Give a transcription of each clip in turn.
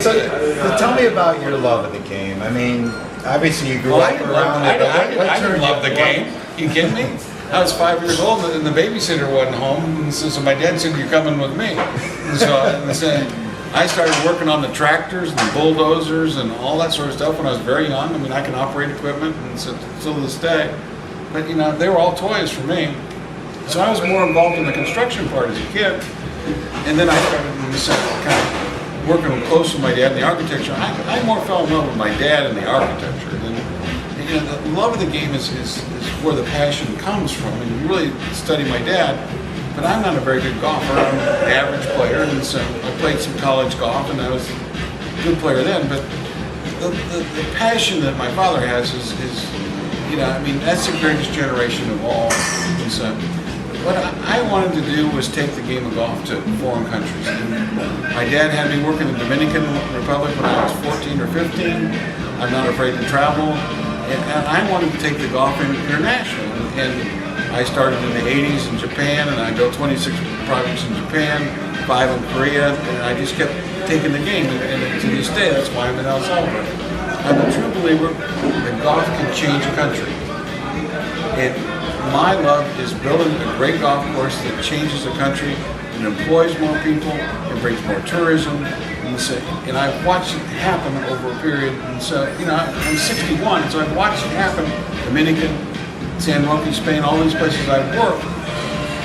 So tell me about your love of the game. I mean, obviously you grew up around it. I didn't love the game. You kidding me? I was 5 years old and the babysitter wasn't home, and so my dad said, "You're coming with me." And so I started working on the tractors and the bulldozers and all that sort of stuff when I was very young. I mean, I can operate equipment, and so till this day. But you know, they were all toys for me. So I was more involved in the construction part as a kid, and then I started kind of working close with my dad in the architecture. I more fell in love with my dad and the architecture. And you know, the love of the game is where the passion comes from. And you really study my dad, but I'm not a very good golfer. I'm an average player, and so I played some college golf, and I was a good player then. But the passion that my father has is you know, I mean, that's the greatest generation of all. And so what I wanted to do was take the game of golf to foreign countries. And my dad had me work in the Dominican Republic when I was 14 or 15. I'm not afraid to travel. And I wanted to take the golf international. And I started in the 80s in Japan, and I built 26 projects in Japan, 5 in Korea, and I just kept taking the game. And to this day, that's why I'm in El Salvador. I'm a true believer that golf can change a country. And my love is building a great golf course that changes the country and employs more people and brings more tourism. And I've watched it happen over a period. And so, you know, I'm 61, so I've watched it happen. Dominican, San Roque, Spain, all these places I've worked,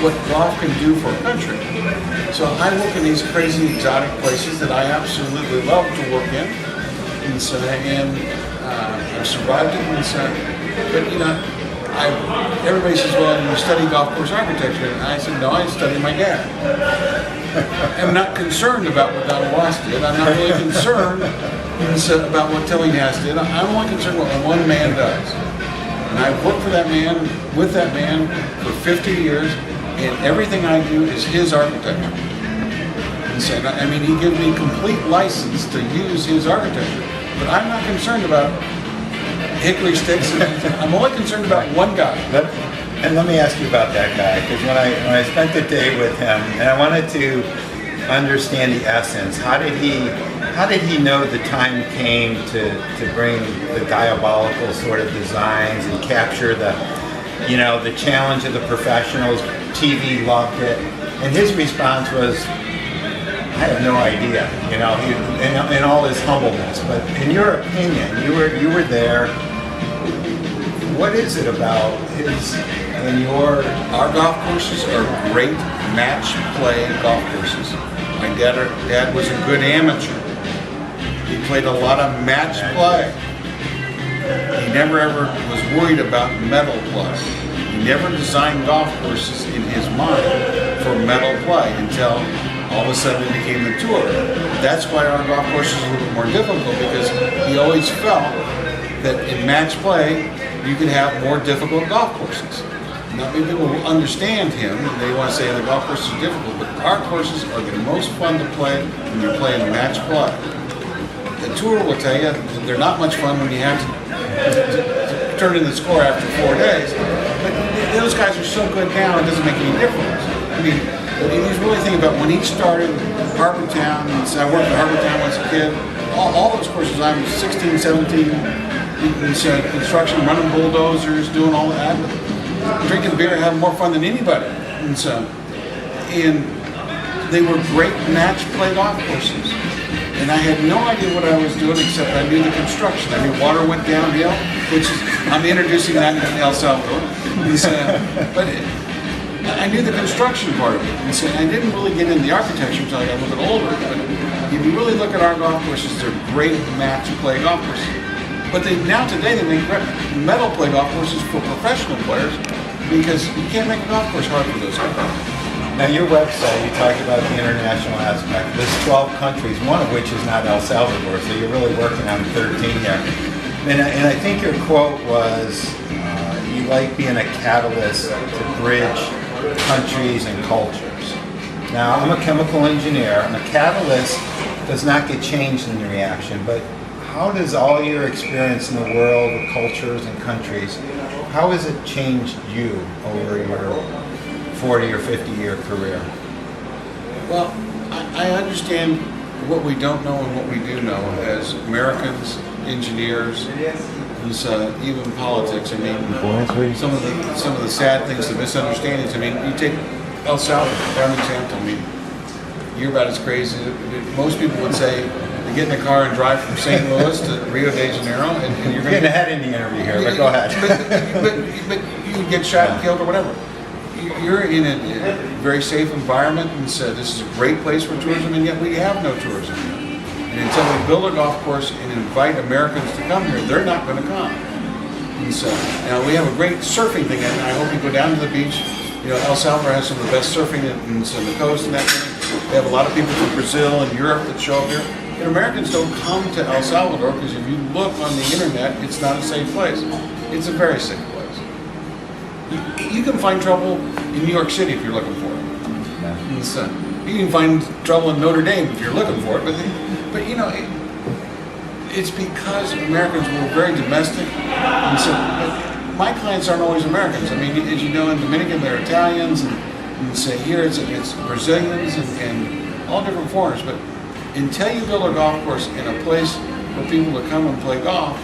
what golf can do for a country. So I work in these crazy exotic places that I absolutely love to work in. And so, I've survived it. And so, but you know, everybody says, "Well, you study golf course architecture," and I said, "No, I study my dad." I'm not concerned about what Donald Ross did. I'm not really concerned about what Tillinghast did. I'm only concerned with what one man does. And I've worked for that man, with that man, for 50 years, and everything I do is his architecture. And so, I mean, he gives me complete license to use his architecture. But I'm not concerned about hickory sticks. I'm only concerned about one guy. And let me ask you about that guy, because when I spent the day with him, and I wanted to understand the essence, how did he know the time came to bring the diabolical sort of designs and capture the, you know, the challenge of the professionals? TV loved it, and his response was, "I have no idea," you know, in all his humbleness. But in your opinion, you were there. What is it about our golf courses are great match play golf courses. My dad was a good amateur. He played a lot of match play. He never ever was worried about medal play. He never designed golf courses in his mind for medal play until all of a sudden it became the tour. That's why our golf course is a little bit more difficult, because he always felt that in match play you could have more difficult golf courses. Now, many people will understand him, they want to say the golf courses are difficult, but our courses are the most fun to play when you're playing match play. The tour will tell you that they're not much fun when you have to turn in the score after 4 days. But those guys are so good now, it doesn't make any difference. I mean, he's really thinking about when he started Harbor Town, and so I worked at Harbor Town as a kid, all those courses, I was 16, 17, construction, running bulldozers, doing all that, drinking beer, having more fun than anybody. And they were great match play golf courses. And I had no idea what I was doing, except I knew the construction. I knew water went downhill, which is, I'm introducing that in El Salvador. But I knew the construction part of it. And so I didn't really get into the architecture until I got a little bit older. But if you really look at our golf courses, they're great match play golf courses. But today they make medal play golf courses for professional players, because you can't make a golf course hard for those guys. Now, your website, you talked about the international aspect. There's 12 countries, one of which is not El Salvador, so you're really working on 13 there. And I think your quote was, you like being a catalyst to bridge countries and cultures. Now, I'm a chemical engineer, and a catalyst does not get changed in the reaction, but how does all your experience in the world of cultures and countries, how has it changed you over your 40 or 50 year career? Well, I understand what we don't know and what we do know as Americans, engineers, even politics. I mean, some of the sad things, the misunderstandings. I mean, you take El Salvador, prime example. I mean, you're about as crazy. Most people would say, you get in a car and drive from St. Louis to Rio de Janeiro, and you're getting ahead in the interview here, but go ahead. but you get shot and killed or whatever. You're in a very safe environment, and so this is a great place for tourism, and yet we have no tourism here. And until we build a golf course and invite Americans to come here, they're not going to come. And so now we have a great surfing thing, and I hope you go down to the beach. You know, El Salvador has some of the best surfing on the coast and that thing. They have a lot of people from Brazil and Europe that show up here. And Americans don't come to El Salvador because if you look on the internet, it's not a safe place. It's a very safe place. You can find trouble in New York City if you're looking for it. And so, you can find trouble in Notre Dame if you're looking for it. But you know, it's because Americans were very domestic. And so, my clients aren't always Americans. I mean, as you know, in Dominican they're Italians, and say here it's Brazilians and all different foreigners. But until you build a golf course in a place for people to come and play golf,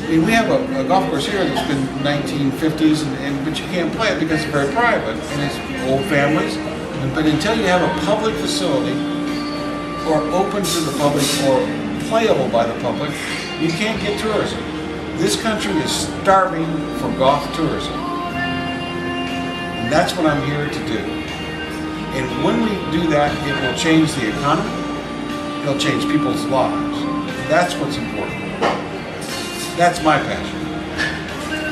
I mean, we have a golf course here that's been 1950s, but you can't play it because it's very private and it's old families. But until you have a public facility, or open to the public, or playable by the public, you can't get tourism. This country is starving for golf tourism. And that's what I'm here to do. And when we do that, it will change the economy. It'll change people's lives. That's what's important. That's my passion.